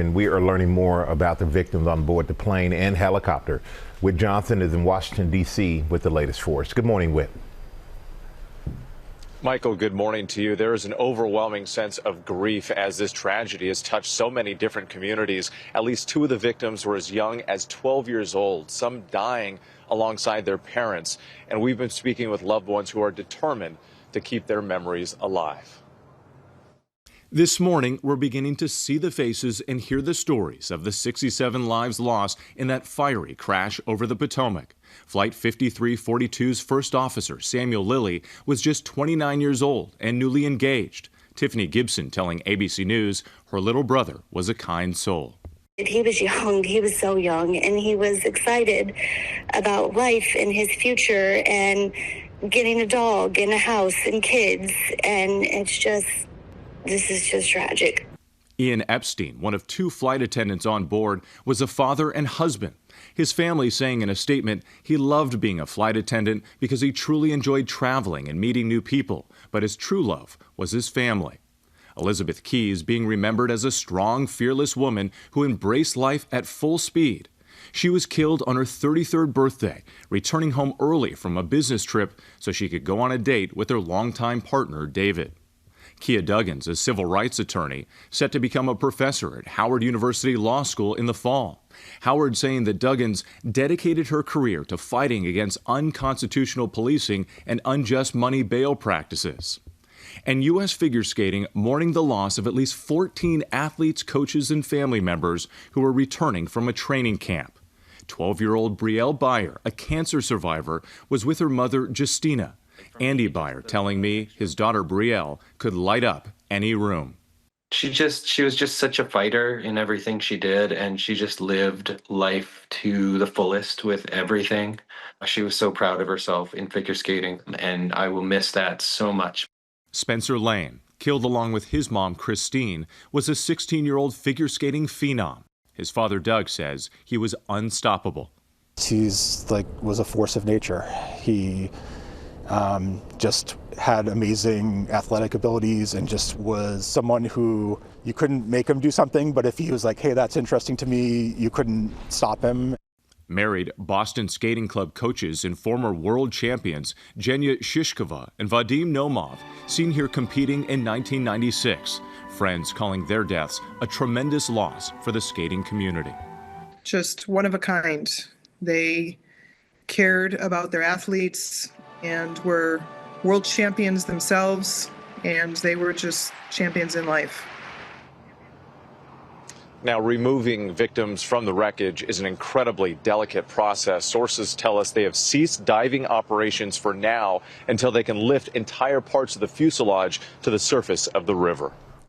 And we are learning more about the victims on board the plane and helicopter. Whit Johnson is in Washington, D.C. with the latest for us. Good morning, Whit. Michael, good morning to you. There is an overwhelming sense of grief as this tragedy has touched so many different communities. At least 2 of the victims were as young as 12 years old, some dying alongside their parents. And we've been speaking with loved ones who are determined to keep their memories alive. This morning, we're beginning to see the faces and hear the stories of the 67 lives lost in that fiery crash over the Potomac. Flight 5342's first officer, Samuel Lilly, was just 29 years old and newly engaged. Tiffany Gibson telling ABC News her little brother was a kind soul. He was young, he was so young, and he was excited about life and his future and getting a dog and a house and kids, and this is just tragic. Ian Epstein, one of 2 flight attendants on board, was a father and husband. His family saying in a statement he loved being a flight attendant because he truly enjoyed traveling and meeting new people, but his true love was his family. Elizabeth Keys being remembered as a strong, fearless woman who embraced life at full speed. She was killed on her 33rd birthday, returning home early from a business trip so she could go on a date with her longtime partner, David. Kia Duggins, a civil rights attorney, set to become a professor at Howard University Law School in the fall. Howard saying that Duggins dedicated her career to fighting against unconstitutional policing and unjust money bail practices. And U.S. figure skating mourning the loss of at least 14 athletes, coaches, and family members who were returning from a training camp. 12-year-old Brielle Byer, a cancer survivor, was with her mother, Justina. Andy Byer telling me his daughter Brielle could light up any room. She was just such a fighter in everything she did, and she just lived life to the fullest with everything. She was so proud of herself in figure skating, and I will miss that so much. Spencer Lane, killed along with his mom Christine, was a 16-year-old figure skating phenom. His father Doug says he was unstoppable. Was a force of nature. He just had amazing athletic abilities and just was someone who you couldn't make him do something, but if he was like, hey, that's interesting to me, you couldn't stop him. Married Boston Skating Club coaches and former world champions Zhenya Shishkova and Vadim Nomov seen here competing in 1996. Friends calling their deaths a tremendous loss for the skating community. Just one of a kind. They cared about their athletes and were world champions themselves, and they were just champions in life. Now, removing victims from the wreckage is an incredibly delicate process. Sources tell us they have ceased diving operations for now until they can lift entire parts of the fuselage to the surface of the river.